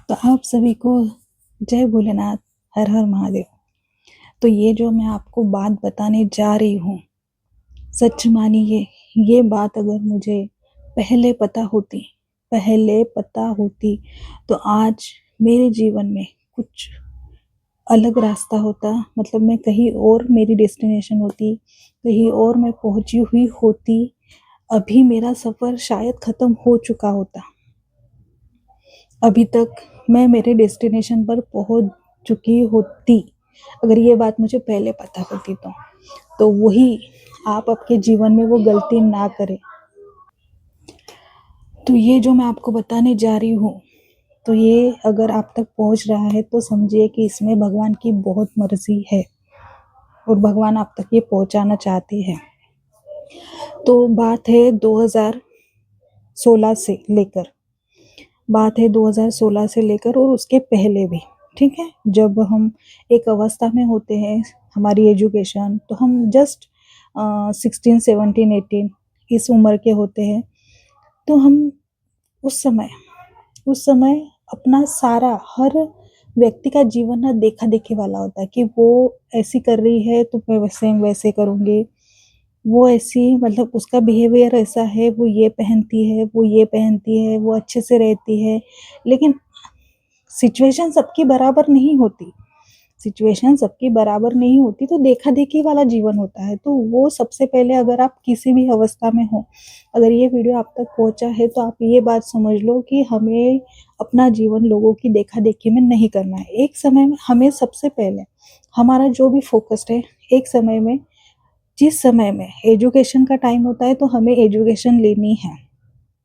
तो आप सभी को जय भोलेनाथ, हर हर महादेव। तो ये जो मैं आपको बात बताने जा रही हूँ, सच मानिए, ये बात अगर मुझे पहले पता होती तो आज मेरे जीवन में कुछ अलग रास्ता होता। मतलब मैं कहीं और, मेरी डेस्टिनेशन होती, कहीं और मैं पहुंची हुई होती। अभी मेरा सफ़र शायद ख़त्म हो चुका होता। अभी तक मैं मेरे डेस्टिनेशन पर पहुंच चुकी होती, अगर ये बात मुझे पहले पता होती तो वही आप आपके जीवन में वो गलती ना करें। तो ये जो मैं आपको बताने जा रही हूँ, तो ये अगर आप तक पहुंच रहा है तो समझिए कि इसमें भगवान की बहुत मर्जी है और भगवान आप तक ये पहुंचाना चाहते हैं। तो बात है 2016 से लेकर और उसके पहले भी। ठीक है, जब हम एक अवस्था में होते हैं, हमारी एजुकेशन, तो हम जस्ट 16, 17, 18 इस उम्र के होते हैं। तो हम उस समय अपना सारा, हर व्यक्ति का जीवन ना देखा देखी वाला होता है कि वो ऐसी कर रही है तो मैं वैसे वैसे करूँगी। वो ऐसी, मतलब उसका बिहेवियर ऐसा है, वो ये पहनती है, वो अच्छे से रहती है। लेकिन सिचुएशन सबकी बराबर नहीं होती। तो देखा-देखी वाला जीवन होता है। तो वो सबसे पहले, अगर आप किसी भी अवस्था में हो, अगर ये वीडियो आप तक पहुँचा है तो आप ये बात समझ लो कि हमें अपना जीवन लोगों की देखा-देखी में नहीं करना है। एक समय में हमें सबसे पहले हमारा जो भी फ़ोकस्ड है, एक समय में, जिस समय में एजुकेशन का टाइम होता है तो हमें एजुकेशन लेनी है।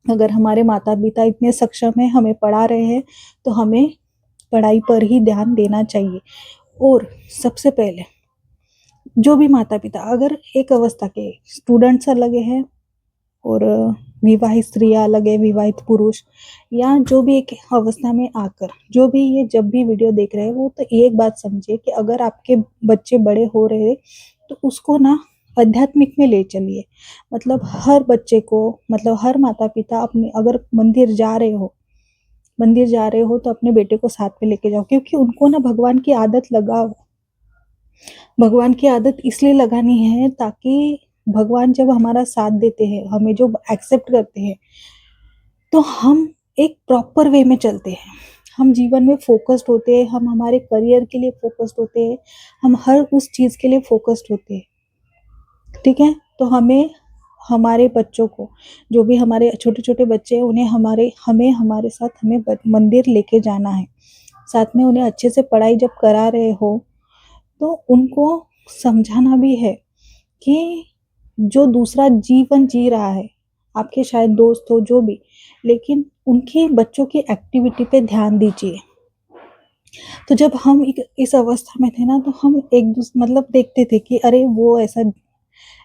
अगर हमारे माता-पिता इतने सक्षम हैं, हमें पढ़ा रहे हैं, तो हमें पढ़ाई पर ही ध्यान देना चाहिए। और सबसे पहले जो भी माता-पिता, अगर एक अवस्था के स्टूडेंट्स अलग हैं और विवाहित स्त्रियाँ अलग है, विवाहित पुरुष, या जो भी एक अवस्था में आकर जो भी ये जब भी वीडियो देख रहे हैं, वो तो एक बात समझिए कि अगर आपके बच्चे बड़े हो रहे हैं तो उसको ना आध्यात्मिक में ले चलिए। मतलब हर बच्चे को, मतलब हर माता-पिता अपने, अगर मंदिर जा रहे हो तो अपने बेटे को साथ में लेके जाओ, क्योंकि उनको ना भगवान की आदत लगाओ। भगवान की आदत इसलिए लगानी है ताकि भगवान जब हमारा साथ देते हैं, हमें जो एक्सेप्ट करते हैं, तो हम एक प्रॉपर वे में चलते हैं। हम जीवन में फ़ोकस्ड होते हैं, हम हमारे करियर के लिए फ़ोकस्ड होते हैं, हम हर उस चीज़ के लिए फ़ोकस्ड होते हैं। ठीक है? तो हमें हमारे बच्चों को, जो भी हमारे छोटे-छोटे बच्चे हैं, हमें हमारे साथ हमें मंदिर लेके जाना है। साथ में उन्हें अच्छे से पढ़ाई जब करा रहे हो, तो उनको समझाना भी है कि जो दूसरा जीवन जी रहा है, आपके शायद दोस्त हो, जो भी, लेकिन उनके बच्चों की एक्टिविटी पे ध्यान दीजिए। तो जब हम एक इस अवस्था में थे ना, तो हम मतलब देखते थे कि अरे वो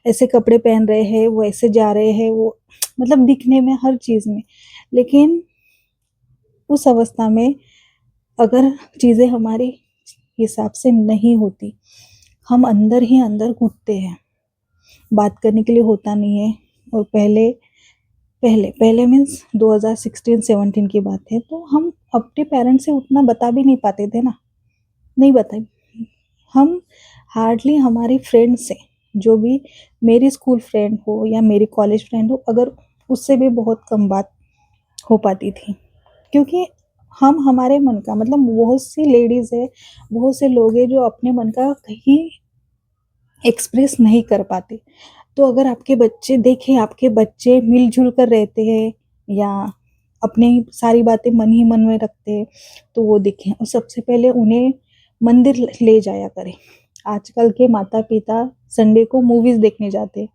ऐसे कपड़े पहन रहे हैं, वो ऐसे जा रहे हैं, वो मतलब दिखने में, हर चीज़ में। लेकिन उस अवस्था में अगर चीज़ें हमारे हिसाब से नहीं होती, हम अंदर ही अंदर घुटते हैं। बात करने के लिए होता नहीं है। और पहले पहले पहले मीन्स 2016-17 की बात है, तो हम अपने पेरेंट्स से उतना बता भी नहीं पाते थे ना, नहीं बताई। हम हार्डली हमारी फ्रेंड से, जो भी मेरी स्कूल फ्रेंड हो या मेरी कॉलेज फ्रेंड हो, अगर उससे भी बहुत कम बात हो पाती थी। क्योंकि हम हमारे मन का, मतलब बहुत सी लेडीज़ है, बहुत से लोग हैं जो अपने मन का कहीं एक्सप्रेस नहीं कर पाते। तो अगर आपके बच्चे मिल-जुल कर रहते हैं या अपनी सारी बातें मन ही मन में रखते हैं, तो वो देखें। और सबसे पहले उन्हें मंदिर ले जाया करें। आजकल के माता-पिता संडे को मूवीज़ देखने जाते हैं,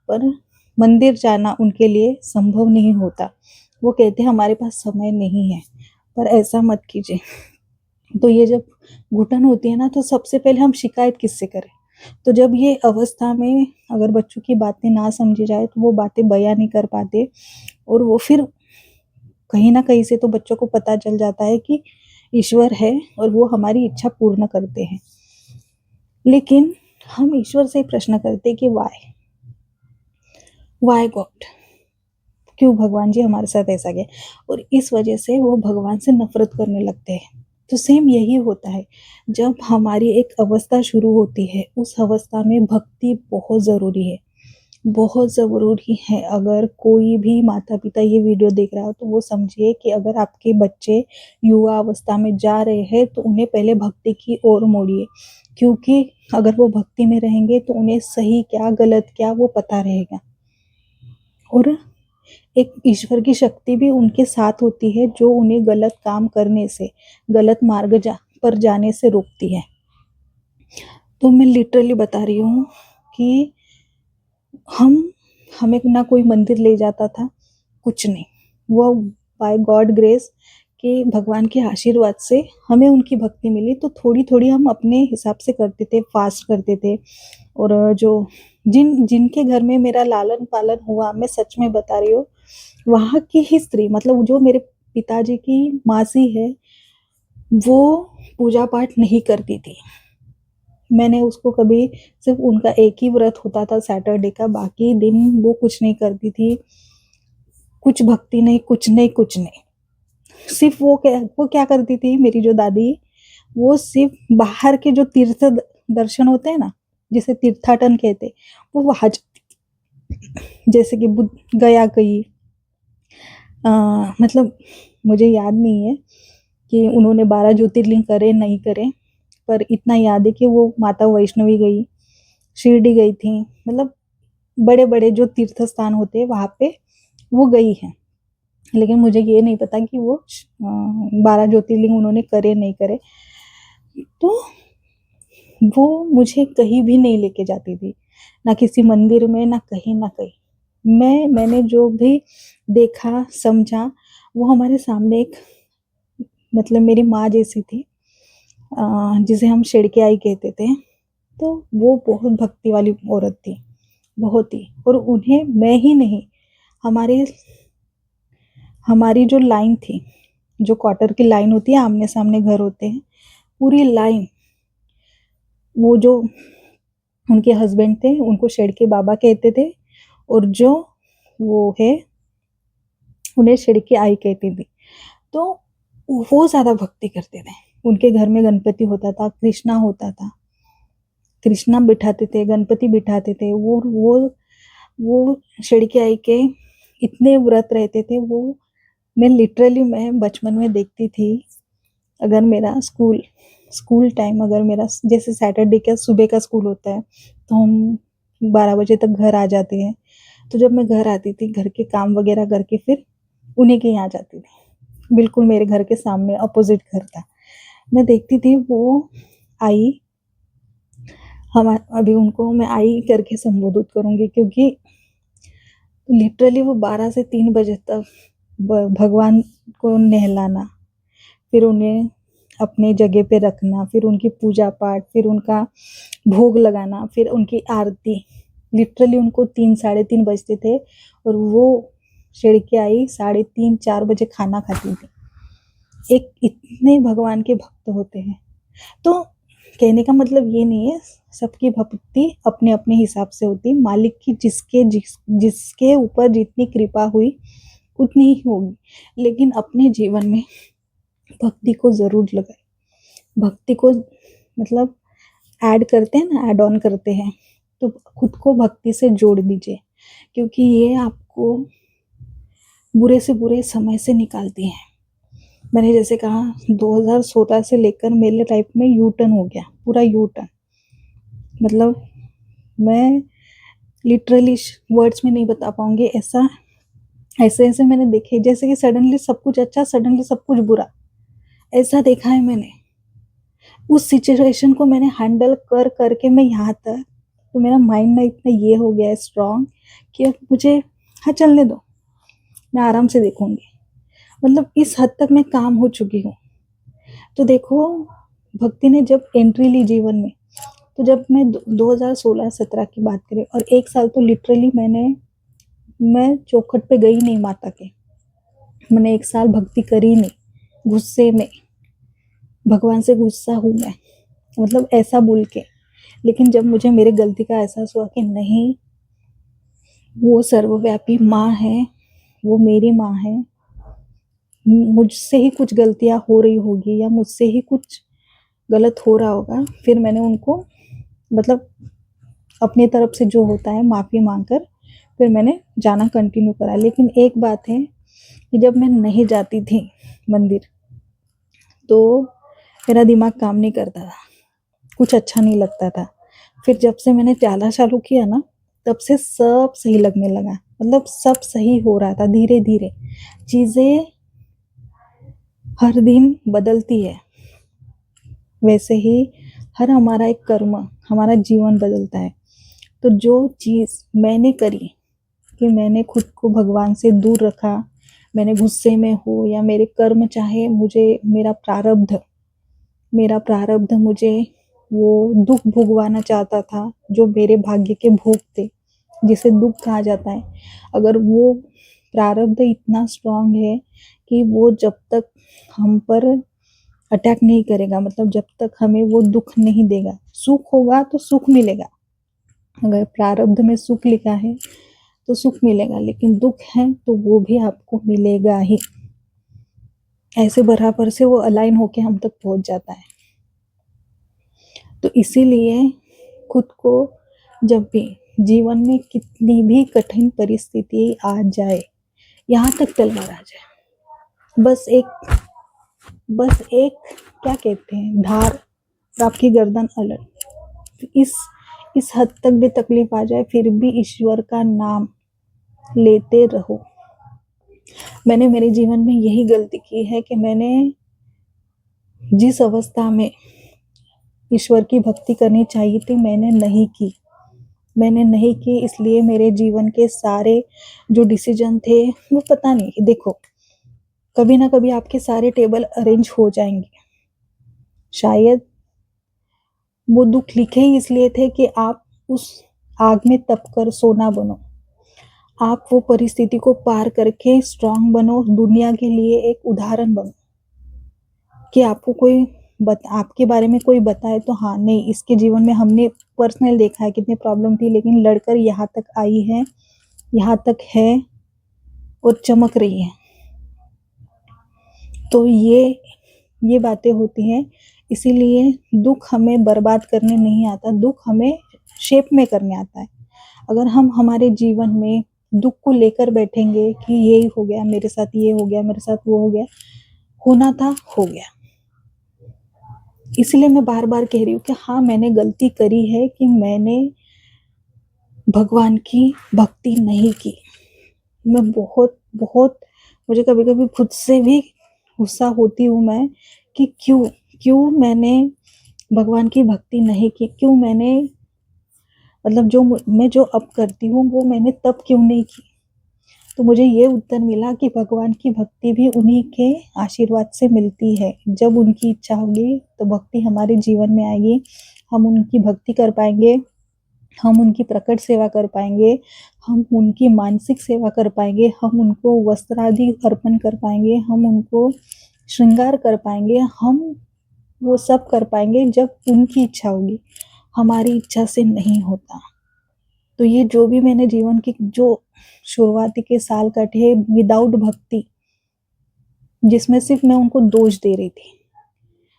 पर मंदिर जाना उनके लिए संभव नहीं होता। वो कहते हैं हमारे पास समय नहीं है, पर ऐसा मत कीजिए। तो ये जब घुटन होती है ना, तो सबसे पहले हम शिकायत किससे करें? तो जब ये अवस्था में अगर बच्चों की बातें ना समझी जाए, तो वो बातें बयाँ नहीं कर पाते, और वो फिर कहीं न कहीं से तो बच्चों को पता चल जाता है कि ईश्वर है और वो हमारी इच्छा पूर्ण करते हैं। लेकिन हम ईश्वर से प्रश्न करते हैं कि व्हाय? Why God? क्यों भगवान जी हमारे साथ ऐसा किया, और इस वजह से वो भगवान से नफरत करने लगते हैं। तो सेम यही होता है, जब हमारी एक अवस्था शुरू होती है, उस अवस्था में भक्ति बहुत ज़रूरी है, बहुत ज़रूरी है। अगर कोई भी माता-पिता ये वीडियो देख रहा हो, तो वो समझिए कि अगर आपके बच्चे युवा अवस्था में जा रहे हैं, तो उन्हें पहले भक्ति की ओर मोड़िए, क्योंकि अगर वो भक्ति में रहेंगे, तो उन्हें सही क्या, गलत क्या, वो पता रहेगा। और एक ईश्वर की शक्ति भी उनके साथ होती है, जो उन्हें गलत काम करने से, गलत मार्ग पर जाने से रोकती है। तो मैं लिटरली बता रही हूँ कि हम हमें ना कोई मंदिर ले जाता था, कुछ नहीं। वो बाय गॉड ग्रेस कि भगवान के आशीर्वाद से हमें उनकी भक्ति मिली, तो थोड़ी-थोड़ी हम अपने हिसाब से करते थे, फास्ट करते थे। और जो जिनके घर में मेरा लालन-पालन हुआ, मैं सच में बता रही हूँ, वहाँ की ही स्त्री, मतलब जो मेरे पिताजी की मासी है, वो पूजा पाठ नहीं करती थी। मैंने उसको कभी, सिर्फ उनका एक ही व्रत होता था सैटरडे का, बाकी दिन वो कुछ नहीं करती थी, कुछ भक्ति नहीं, कुछ नहीं, कुछ नहीं। सिर्फ वो क्या करती थी मेरी जो दादी, वो सिर्फ बाहर के जो तीर्थ दर्शन होते हैं ना, जिसे तीर्थाटन कहते, वो वहां जैसे कि बुद्ध गया गई, मतलब मुझे याद नहीं है कि उन्होंने 12 ज्योतिर्लिंग करे नहीं करे, पर इतना याद है कि वो माता वैष्णवी गई, शिरडी गई थी, मतलब बड़े बड़े जो तीर्थ स्थान होते हैं वहां पे वो गई है। लेकिन मुझे ये नहीं पता कि वो 12 ज्योतिर्लिंग उन्होंने करे नहीं करे। तो वो मुझे कहीं भी नहीं लेके जाती थी, ना किसी मंदिर में, ना कहीं ना कहीं। मैंने जो भी देखा समझा, वो हमारे सामने एक, मतलब मेरी माँ जैसी थी, जिसे हम शिड़के आई कहते थे। तो वो बहुत भक्ति वाली औरत थी, बहुत ही। और उन्हें मैं ही नहीं, हमारे हमारी जो लाइन थी, जो क्वार्टर की लाइन होती है, आमने सामने घर होते हैं, पूरी लाइन, वो जो उनके हस्बैंड थे उनको शिड़के बाबा कहते थे, और जो वो है उन्हें शिड़के आई कहती थी। तो वो ज़्यादा भक्ति करते थे। उनके घर में गणपति होता था, कृष्णा होता था, कृष्णा बिठाते थे, गणपति बिठाते थे। वो शिड़के आई के इतने व्रत रहते थे वो। मैं लिटरली, मैं बचपन में देखती थी, अगर मेरा स्कूल टाइम, अगर मेरा जैसे सैटरडे का सुबह का स्कूल होता है, तो हम 12 बजे तक घर आ जाते हैं। तो जब मैं घर आती थी, घर के काम वगैरह करके फिर उन्हीं के यहाँ जाती थी। बिल्कुल मेरे घर के सामने अपोजिट घर था। मैं देखती थी वो आई, हम अभी उनको मैं आई करके संबोधित करूँगी, क्योंकि लिटरली वो 12 से 3 बजे तक भगवान को नहलाना, फिर उन्हें अपने जगह पे रखना, फिर उनकी पूजा पाठ, फिर उनका भोग लगाना, फिर उनकी आरती। लिटरली उनको 3 साढ़े 3 बजते थे, और वो शिड़के आई 3:30 4 बजे खाना खाती थी। एक इतने भगवान के भक्त होते हैं। तो कहने का मतलब ये नहीं है, सबकी भक्ति अपने अपने हिसाब से होती है। मालिक की जिसके ऊपर जितनी कृपा हुई उतनी ही होगी। लेकिन अपने जीवन में भक्ति को जरूर लगाए। भक्ति को मतलब ऐड करते हैं ना, ऐड ऑन करते हैं, तो खुद को भक्ति से जोड़ दीजिए, क्योंकि ये आपको बुरे से बुरे समय से निकालती है। मैंने जैसे कहा, 2016 से लेकर मेरे लाइफ में यू टर्न हो गया, पूरा यू टर्न। मतलब मैं लिटरली वर्ड्स में नहीं बता पाऊंगी। ऐसे ऐसे मैंने देखे, जैसे कि सडनली सब कुछ अच्छा, सडनली सब कुछ बुरा, ऐसा देखा है मैंने। उस सिचुएशन को मैंने हैंडल कर करके मैं यहाँ तक, तो मेरा माइंड ना इतना ये हो गया है स्ट्रांग, कि अब मुझे हाँ चलने दो, मैं आराम से देखूंगी। मतलब इस हद तक मैं काम हो चुकी हूँ। तो देखो, भक्ति ने जब एंट्री ली जीवन में, तो जब मैं 2016-17 की बात करें, और 1 साल तो लिटरली मैं चौखट पे गई नहीं माता के। मैंने 1 साल भक्ति करी नहीं, गुस्से में, भगवान से गुस्सा हूँ मैं, मतलब ऐसा बोल के। लेकिन जब मुझे मेरे गलती का एहसास हुआ कि नहीं, वो सर्वव्यापी माँ है, वो मेरी माँ है, मुझसे ही कुछ गलतियाँ हो रही होगी या मुझसे ही कुछ गलत हो रहा होगा, फिर मैंने उनको मतलब अपनी तरफ से जो होता है माफ़ी मांगकर फिर मैंने जाना कंटिन्यू करा। लेकिन एक बात है कि जब मैं नहीं जाती थी मंदिर, तो मेरा दिमाग काम नहीं करता था, कुछ अच्छा नहीं लगता था। फिर जब से मैंने जाना चालू किया ना, तब से सब सही लगने लगा, मतलब सब सही हो रहा था धीरे धीरे। चीज़ें हर दिन बदलती है, वैसे ही हर हमारा एक कर्म, हमारा जीवन बदलता है। तो जो चीज़ मैंने करी कि मैंने खुद को भगवान से दूर रखा, मैंने गुस्से में हो या मेरे कर्म चाहे मुझे मेरा प्रारब्ध मुझे वो दुख भुगवाना चाहता था, जो मेरे भाग्य के भोग थे, जिसे दुख कहा जाता है। अगर वो प्रारब्ध इतना स्ट्रांग है कि वो जब तक हम पर अटैक नहीं करेगा, मतलब जब तक हमें वो दुख नहीं देगा, सुख होगा तो सुख मिलेगा। अगर प्रारब्ध में सुख लिखा है तो सुख मिलेगा, लेकिन दुख है तो वो भी आपको मिलेगा ही। ऐसे बराबर से वो अलाइन होके हम तक पहुंच जाता है। तो इसीलिए खुद को जब भी जीवन में कितनी भी कठिन परिस्थिति आ जाए, यहाँ तक तलवार आ जाए, बस एक क्या कहते हैं, धार, और आपकी गर्दन अलग, तो इस हद तक भी तकलीफ आ जाए, फिर भी ईश्वर का नाम लेते रहो। मैंने मेरे जीवन में यही गलती की है कि मैंने जिस अवस्था में ईश्वर की भक्ति करनी चाहिए थी, मैंने नहीं की। इसलिए मेरे जीवन के सारे जो डिसीजन थे, वो पता नहीं, देखो कभी ना कभी आपके सारे टेबल अरेंज हो जाएंगे। शायद वो दुख लिखे ही इसलिए थे कि आप उस आग में तप कर सोना बनो, आप वो परिस्थिति को पार करके स्ट्रांग बनो, दुनिया के लिए एक उदाहरण बनो। कि आपको कोई आपके बारे में कोई बताए तो हाँ, नहीं, इसके जीवन में हमने पर्सनल देखा है कितनी प्रॉब्लम थी, लेकिन लड़कर यहाँ तक आई है, यहाँ तक है और चमक रही है। तो ये बातें होती हैं। इसीलिए दुख हमें बर्बाद करने नहीं आता, दुख हमें शेप में करने आता है। अगर हम हमारे जीवन में दुख को लेकर बैठेंगे कि ये हो गया मेरे साथ, ये हो गया मेरे साथ, वो हो गया, होना था हो गया। इसलिए मैं बार बार कह रही हूँ कि हाँ, मैंने गलती करी है कि मैंने भगवान की भक्ति नहीं की। मैं बहुत मुझे कभी कभी खुद से भी गुस्सा होती हूँ मैं कि क्यों मैंने भगवान की भक्ति नहीं की, क्यों मैंने मतलब मैं जो अब करती हूँ वो मैंने तब क्यों नहीं की। तो मुझे ये उत्तर मिला कि भगवान की भक्ति भी उन्हीं के आशीर्वाद से मिलती है। जब उनकी इच्छा होगी तो भक्ति हमारे जीवन में आएगी, हम उनकी भक्ति कर पाएंगे, हम उनकी प्रकट सेवा कर पाएंगे, हम उनकी मानसिक सेवा कर पाएंगे, हम उनको वस्त्र आदि अर्पण कर पाएंगे, हम उनको श्रृंगार कर पाएंगे, हम वो सब कर पाएंगे जब उनकी इच्छा होगी, हमारी इच्छा से नहीं होता। तो ये जो भी मैंने जीवन की जो शुरुआती के साल कटे विदाउट भक्ति, जिसमें सिर्फ मैं उनको दोष दे रही थी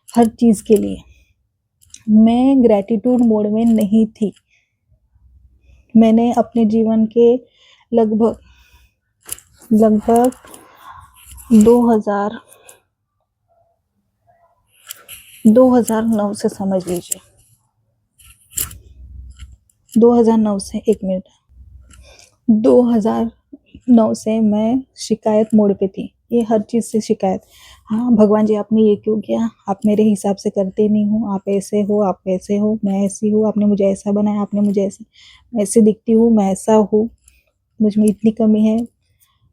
हर चीज के लिए, मैं ग्रेटिट्यूड मोड में नहीं थी। मैंने अपने जीवन के लगभग 2009 से समझ लीजिए, 2009 से 2009 से मैं शिकायत मोड पे थी, ये हर चीज़ से शिकायत। हाँ भगवान जी, आपने ये क्यों किया, आप मेरे हिसाब से करते नहीं हो, आप ऐसे हो, आप वैसे हो, मैं ऐसी हूँ, आपने मुझे ऐसा बनाया, आपने मुझे ऐसे दिखती हूँ, मैं ऐसा हूँ, मुझ में इतनी कमी है।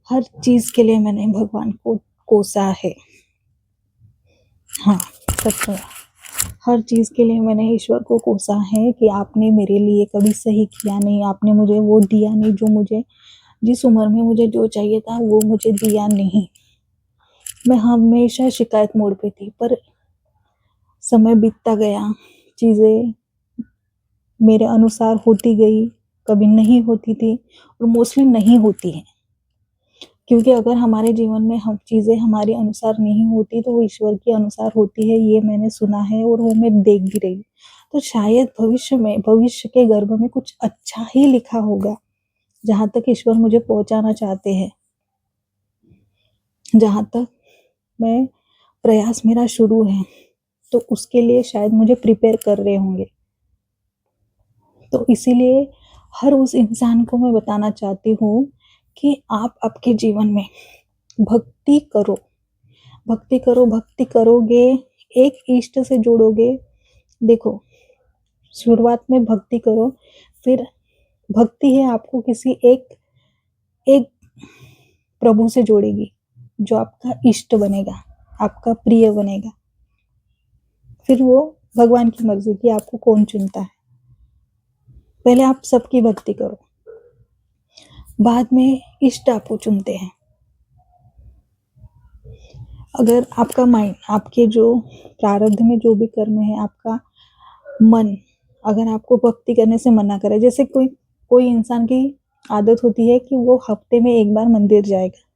हर चीज़ के लिए मैंने भगवान को कोसा है। हाँ, सच में हर चीज़ के लिए मैंने ईश्वर को कोसा है कि आपने मेरे लिए कभी सही किया नहीं, आपने मुझे वो दिया नहीं जो मुझे, जिस उम्र में मुझे जो चाहिए था वो मुझे दिया नहीं। मैं हमेशा शिकायत मोड पे थी, पर समय बीतता गया, चीज़ें मेरे अनुसार होती गई, कभी नहीं होती थी और मोस्टली नहीं होती हैं, क्योंकि अगर हमारे जीवन में हम चीज़ें हमारे अनुसार नहीं होती तो वो ईश्वर के अनुसार होती है, ये मैंने सुना है और वो मैं देख भी रही हूँ। तो शायद भविष्य के गर्भ में कुछ अच्छा ही लिखा होगा, जहाँ तक ईश्वर मुझे पहुँचाना चाहते हैं, जहाँ तक मैं प्रयास मेरा शुरू है, तो उसके लिए शायद मुझे प्रिपेयर कर रहे होंगे। तो इसीलिए हर उस इंसान को मैं बताना चाहती हूँ कि आप आपके जीवन में भक्ति करो, भक्ति करो। भक्ति करोगे, एक इष्ट से जुड़ोगे। देखो, शुरुआत में भक्ति करो, फिर भक्ति है आपको किसी एक एक प्रभु से जोड़ेगी, जो आपका इष्ट बनेगा, आपका प्रिय बनेगा। फिर वो भगवान की मर्जी कि आपको कौन चुनता है। पहले आप सबकी भक्ति करो, बाद में इष्ट आपको चुनते हैं। अगर आपका माइंड, आपके जो प्रारब्ध में जो भी कर्म है, आपका मन अगर आपको भक्ति करने से मना करे, जैसे कोई इंसान की आदत होती है कि वो हफ्ते में एक बार मंदिर जाएगा,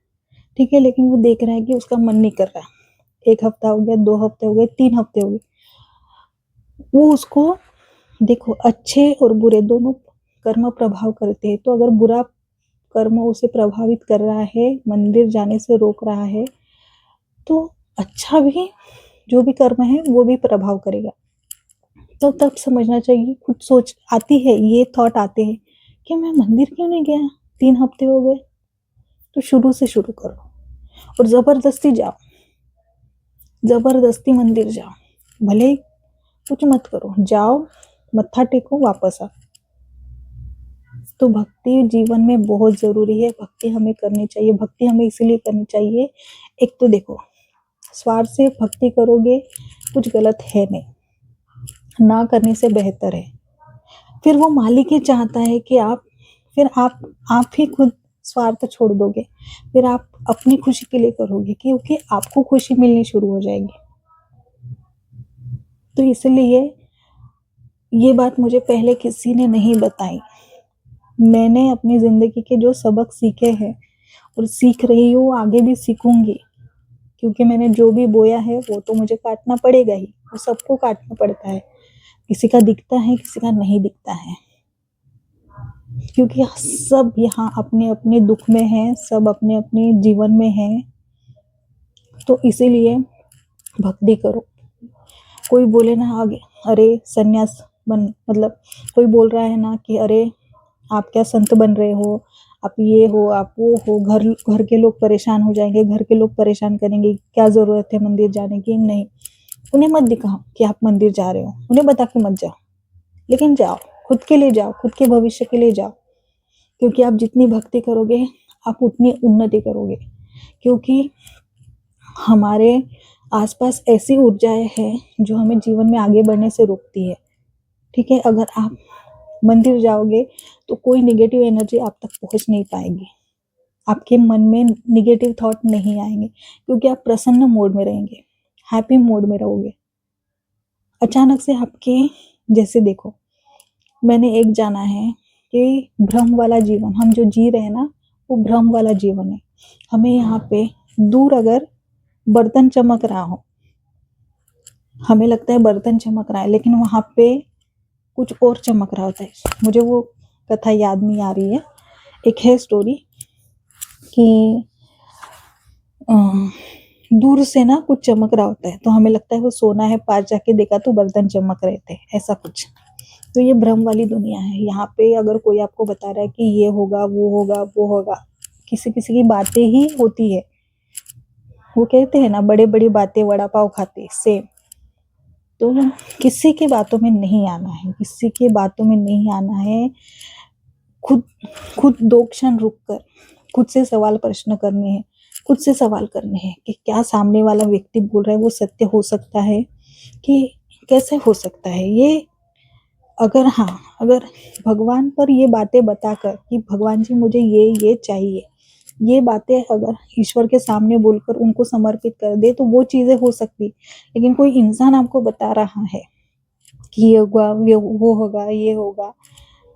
ठीक है, लेकिन वो देख रहा है कि उसका मन नहीं कर रहा, 1 हफ्ता हो गया, 2 हफ्ते हो गए, 3 हफ्ते हो गए, वो उसको, देखो, अच्छे और बुरे दोनों कर्म प्रभाव करते हैं। तो अगर बुरा कर्म उसे प्रभावित कर रहा है, मंदिर जाने से रोक रहा है, तो अच्छा भी जो भी कर्म है वो भी प्रभाव करेगा। तो तब समझना चाहिए, खुद सोच आती है, ये थॉट आते हैं कि मैं मंदिर क्यों नहीं गया, 3 हफ्ते हो गए। तो शुरू से शुरू करो और जबरदस्ती जाओ, जबरदस्ती मंदिर जाओ, भले कुछ मत करो, जाओ, मत्था टेको, वापस आओ। तो भक्ति जीवन में बहुत जरूरी है, भक्ति हमें करनी चाहिए। भक्ति हमें इसीलिए करनी चाहिए, एक तो देखो, स्वार्थ से भक्ति करोगे कुछ गलत है नहीं, ना करने से बेहतर है। फिर वो मालिक ही चाहता है कि आप ही खुद स्वार्थ छोड़ दोगे, फिर आप अपनी खुशी के लिए करोगे, क्योंकि आपको खुशी मिलनी शुरू हो जाएगी। तो इसलिए ये बात मुझे पहले किसी ने नहीं बताई, मैंने अपनी जिंदगी के जो सबक सीखे हैं और सीख रही हूँ, आगे भी सीखूंगी, क्योंकि मैंने जो भी बोया है वो तो मुझे काटना पड़ेगा ही, वो सबको काटना पड़ता है। किसी का दिखता है, किसी का नहीं दिखता है, क्योंकि सब यहाँ अपने अपने दुख में हैं, सब अपने अपने जीवन में हैं। तो इसीलिए भक्ति करो। कोई बोले ना आगे, अरे सन्यास बन, मतलब कोई बोल रहा है ना कि अरे आप क्या संत बन रहे हो, आप ये हो, आप वो हो, घर के लोग परेशान हो जाएंगे, घर के लोग परेशान करेंगे, क्या जरूरत है मंदिर जाने की। नहीं, उन्हें मत दिखाओ कि आप मंदिर जा रहे हो, उन्हें बता के मत जाओ, लेकिन जाओ, खुद के लिए जाओ, खुद के भविष्य के लिए जाओ। क्योंकि आप जितनी भक्ति करोगे आप उतनी उन्नति करोगे, क्योंकि हमारे आसपास ऐसी ऊर्जाएं हैं जो हमें जीवन में आगे बढ़ने से रोकती है। ठीक है, अगर आप मंदिर जाओगे तो कोई निगेटिव एनर्जी आप तक पहुंच नहीं पाएगी, आपके मन में निगेटिव थॉट नहीं आएंगे, क्योंकि आप प्रसन्न मोड में रहेंगे, हैप्पी मोड में रहोगे। अचानक से आपके, जैसे देखो, मैंने एक जाना है कि भ्रम वाला जीवन हम जो जी रहे हैं ना, वो भ्रम वाला जीवन है। हमें यहाँ पे दूर अगर बर्तन चमक रहा हो, हमें लगता है बर्तन चमक रहा है, लेकिन वहां पे कुछ और चमक रहा होता है। मुझे वो कथा याद नहीं आ रही है, एक है स्टोरी कि दूर से ना कुछ चमक रहा होता है, तो हमें लगता है वो सोना है, पास जाके देखा तो बर्तन चमक रहे थे, ऐसा कुछ। तो ये भ्रम वाली दुनिया है। यहाँ पे अगर कोई आपको बता रहा है कि ये होगा, वो होगा, वो होगा, किसी किसी की बातें ही होती है। वो कहते हैं ना, बड़े बड़ी बातें वड़ा पाव खाते, सेम। तो किसी की बातों में नहीं आना है, किसी की बातों में नहीं आना है। खुद खुद 2 क्षण रुक कर खुद से सवाल प्रश्न करने हैं, खुद से सवाल करने हैं कि क्या सामने वाला व्यक्ति बोल रहा है वो सत्य हो सकता है, कि कैसे हो सकता है ये। अगर भगवान पर ये बातें बताकर कि भगवान जी मुझे ये चाहिए, ये बातें अगर ईश्वर के सामने बोलकर उनको समर्पित कर दे तो वो चीजें हो सकती। लेकिन कोई इंसान आपको बता रहा है कि ये होगा, वो होगा, ये होगा,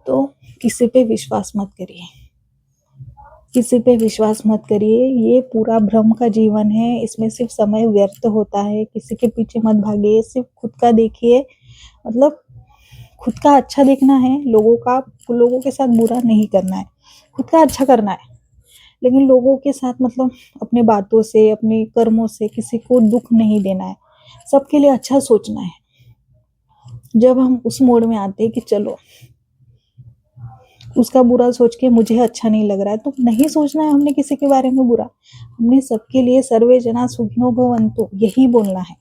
तो किसी पे विश्वास मत करिए। किसी पे विश्वास मत करिए, ये पूरा भ्रम का जीवन है, इसमें सिर्फ समय व्यर्थ होता है। किसी के पीछे मत भागिए, सिर्फ खुद का देखिए। मतलब खुद का अच्छा देखना है, लोगों के साथ बुरा नहीं करना है, खुद का अच्छा करना है। लेकिन लोगों के साथ मतलब अपने बातों से, अपने कर्मों से किसी को दुख नहीं देना है, सबके लिए अच्छा सोचना है। जब हम उस मोड में आते हैं कि चलो उसका बुरा सोच के मुझे अच्छा नहीं लग रहा है, तो नहीं सोचना है हमने किसी के बारे में बुरा। हमने सबके लिए सर्वे जना सुखिनो भवन्तु यही बोलना है।